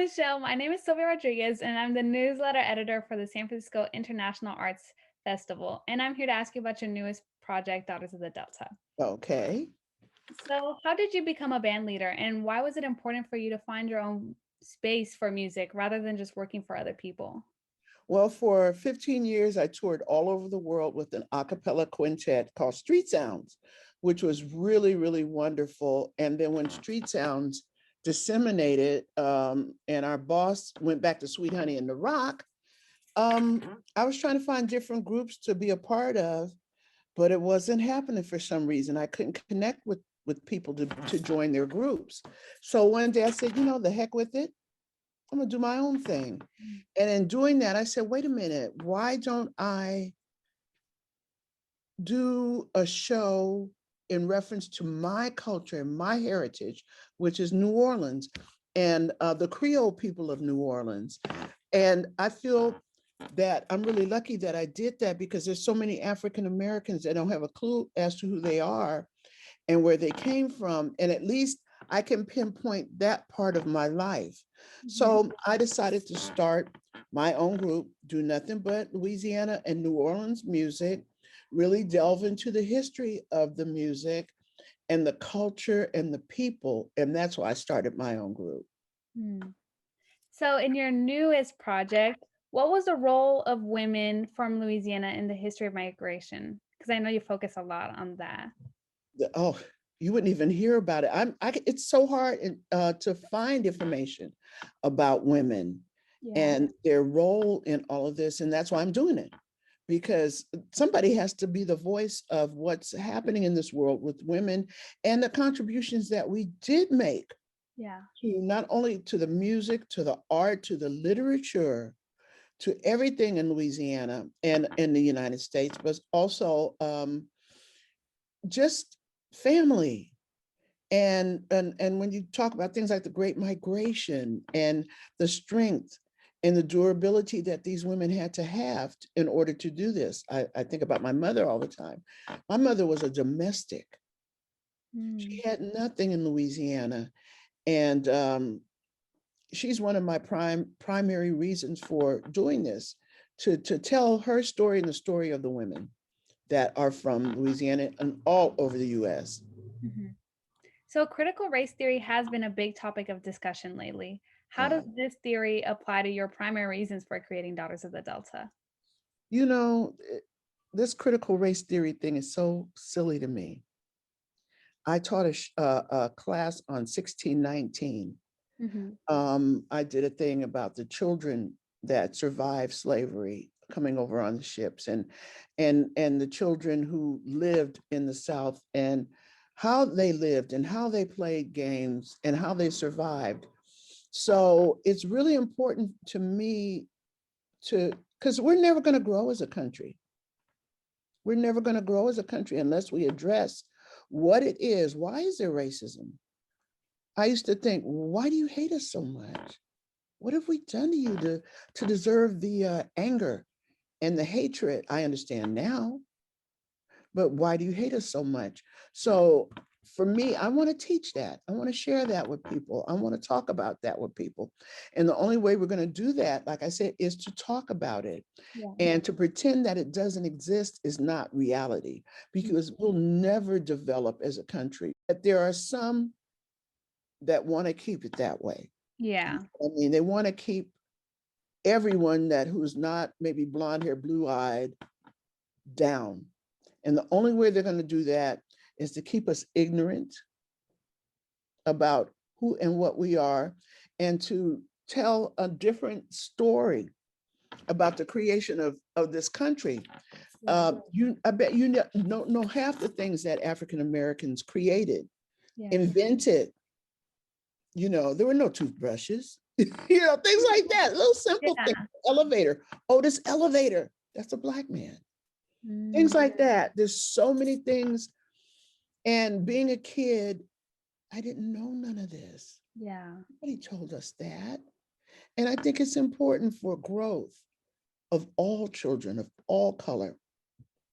Michelle. My name is Silvia Rodriguez, and I'm the newsletter editor for the San Francisco International Arts Festival. And I'm here to ask you about your newest project, Daughters of the Delta. Okay. So, how did you become a band leader, and why was it important for you to find your own space for music rather than just working for other people? Well, for 15 years, I toured all over the world with an a cappella quintet called Street Sounds, which was really, really wonderful. And then when Street Sounds disseminated and our boss went back to Sweet Honey and the Rock, I was trying to find different groups to be a part of, but it wasn't happening for some reason. I couldn't connect with people to join their groups. So one day I said, the heck with it. I'm gonna do my own thing. And in doing that, I said, wait a minute, why don't I do a show in reference to my culture and my heritage, which is New Orleans and the Creole people of New Orleans. And I feel that I'm really lucky that I did that because there's so many African Americans that don't have a clue as to who they are and where they came from. And at least I can pinpoint that part of my life. So I decided to start my own group, do nothing but Louisiana and New Orleans music, really delve into the history of the music and the culture and the people. And that's why I started my own group. Hmm. So, in your newest project, what was the role of women from Louisiana in the history of migration? Because I know you focus a lot on that. Oh, you wouldn't even hear about it. It's so hard to find information about women Yeah. and their role in all of this. And that's why I'm doing it, because somebody has to be the voice of what's happening in this world with women and the contributions that we did make Yeah. to not only to the music, to the art, to the literature, to everything in Louisiana and in the United States, but also just family. And when you talk about things like the Great Migration and the strength and the durability that these women had to have in order to do this, I think about my mother all the time. My mother was a domestic. She Mm. had nothing in Louisiana, and she's one of my primary reasons for doing this, to tell her story and the story of the women that are from Louisiana and all over the U.S. Mhm. So, critical race theory has been a big topic of discussion lately. How does Uh, this theory apply to your primary reasons for creating Daughters of the Delta? you know, this critical race theory thing is so silly to me. I taught a class on 1619. Hmm. I did a thing about the children that survived slavery coming over on the ships, and the children who lived in the South and how they lived and how they played games and how they survived. So it's really important to me to, because we're never going to grow as a country. We're never going to grow as a country unless we address what it is. Why is there racism? I used to think, why do you hate us so much? What have we done to you to deserve the anger and the hatred? I understand now, but why do you hate us so much? So for me, I want to teach that. I want to share that with people. I want to talk about that with people. And the only way we're going to do that, like I said, is to talk about it. Yeah. And to pretend that it doesn't exist is not reality, because we'll never develop as a country. But there are some that want to keep it that way. Yeah. I mean, they want to keep everyone that who's not maybe blonde hair, blue eyed down. And the only way they're going to do that is to keep us ignorant about who and what we are, and to tell a different story about the creation of this country. Yeah. I bet you don't know half the things that African Americans created, Yeah. invented. There were no toothbrushes, things like that, little simple things. Yeah. Elevator. Oh, this elevator, that's a Black man. Mm. Things like that. There's so many things. And being a kid, I didn't know none of this. Yeah. Nobody told us that. And I think it's important for growth of all children of all color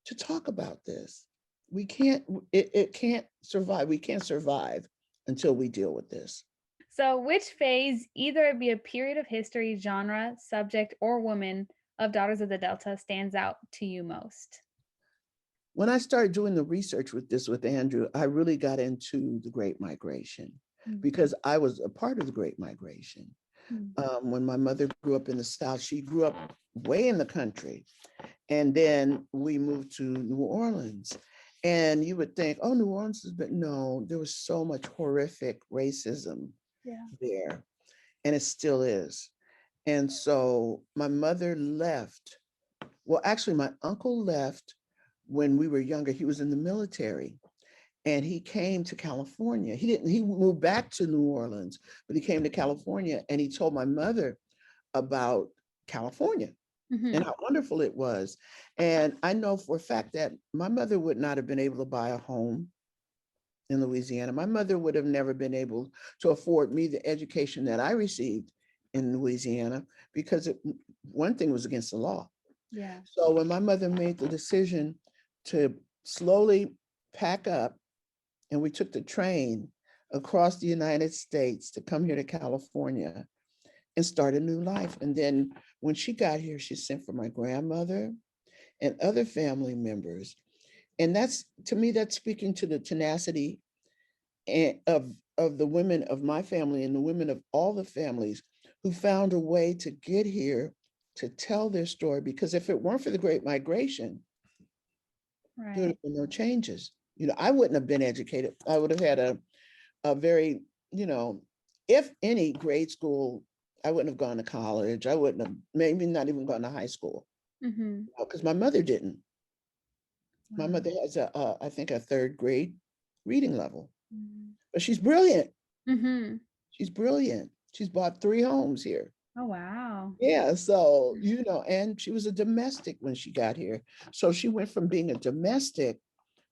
to talk about this. It can't survive. We can't survive until we deal with this. So, which phase, either it be a period of history, genre, subject, or woman of Daughters of the Delta, stands out to you most? When I started doing the research with this with Andrew, I really got into the Great Migration Mm, because I was a part of the Great Migration. mm, When my mother grew up in the South, she grew up way in the country. And then we moved to New Orleans. And you would think, oh, New Orleans is, but no, there was so much horrific racism yeah. there, and it still is. And so my mother left. Well, actually, my uncle left when we were younger. He was in the military and he came to California. He moved back to New Orleans, but he came to California and he told my mother about California and Hmm. how wonderful it was. And I know for a fact that my mother would not have been able to buy a home in Louisiana. My mother would have never been able to afford me the education that I received in Louisiana because one thing was against the law. Yeah. So when my mother made the decision to slowly pack up, and we took the train across the United States to come here to California and start a new life. And then when she got here, she sent for my grandmother and other family members. And that's, to me, that's speaking to the tenacity of the women of my family and the women of all the families who found a way to get here to tell their story. Because if it weren't for the Great Migration, there would Right. have been no changes. I wouldn't have been educated. I would have had a very, you know, if any grade school, I wouldn't have gone to college. I wouldn't have, maybe not even gone to high school, Hmm. because my mother didn't. My Wow. mother has I think a third grade reading level, Mm-hmm. but she's brilliant. Mm-hmm. She's brilliant. She's bought 3 homes here. Oh, wow. Yeah, so, and she was a domestic when she got here. So she went from being a domestic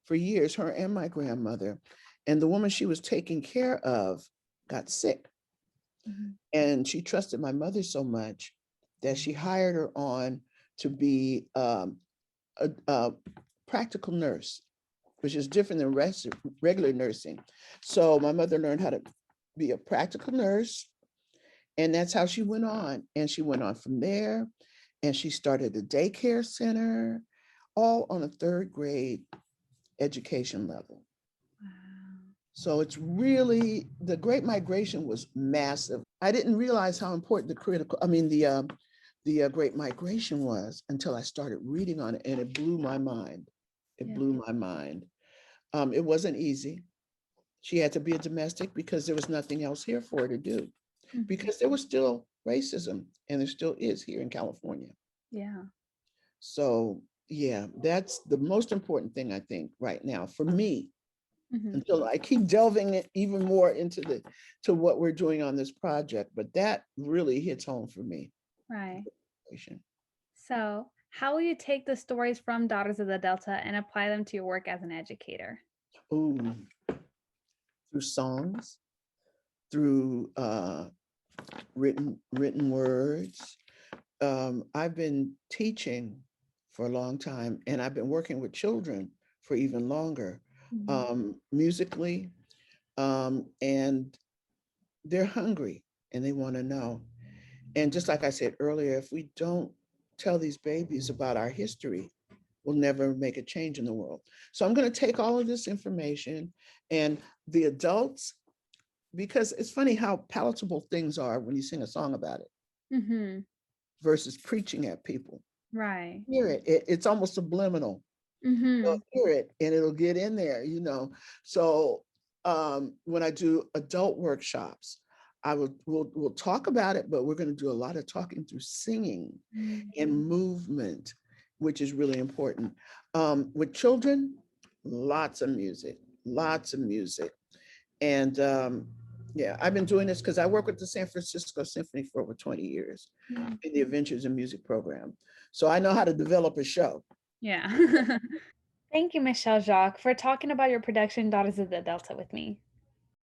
for years, her and my grandmother, and the woman she was taking care of got sick. Mhm. And she trusted my mother so much that she hired her on to be a practical nurse, which is different than regular nursing. So my mother learned how to be a practical nurse, and that's how she went on. And she went on from there, and she started a daycare center, all on a third grade education level. Wow. So it's really, the Great Migration was massive. I didn't realize how important the Great Migration was until I started reading on it, and it blew my mind. It Yeah. blew my mind. It wasn't easy. She had to be a domestic because there was nothing else here for her to do, Mhm. because there was still racism, and there still is here in California. Yeah. So yeah, that's the most important thing I think right now for me, Mhm. until I keep delving even more into to what we're doing on this project. But that really hits home for me. Right. So, how will you take the stories from Daughters of the Delta and apply them to your work as an educator? Ooh, through songs, through written words. I've been teaching for a long time, and I've been working with children for even longer, Mhm. musically, and they're hungry and they want to know. And just like I said earlier, if we don't tell these babies about our history, we'll never make a change in the world. So I'm going to take all of this information, and the adults, because it's funny how palatable things are when you sing a song about it Mhm. versus preaching at people. Right. Hear it's almost subliminal. They'll Mhm. hear it and it'll get in there. So when I do adult workshops, we'll talk about it, but we're going to do a lot of talking through singing Mm. and movement, which is really important. With children, lots of music, lots of music. And yeah, I've been doing this because I work with the San Francisco Symphony for over 20 years Mm. in the Adventures in Music program. So I know how to develop a show. Yeah. Thank you, Michelle Jacques, for talking about your production, Daughters of the Delta, with me.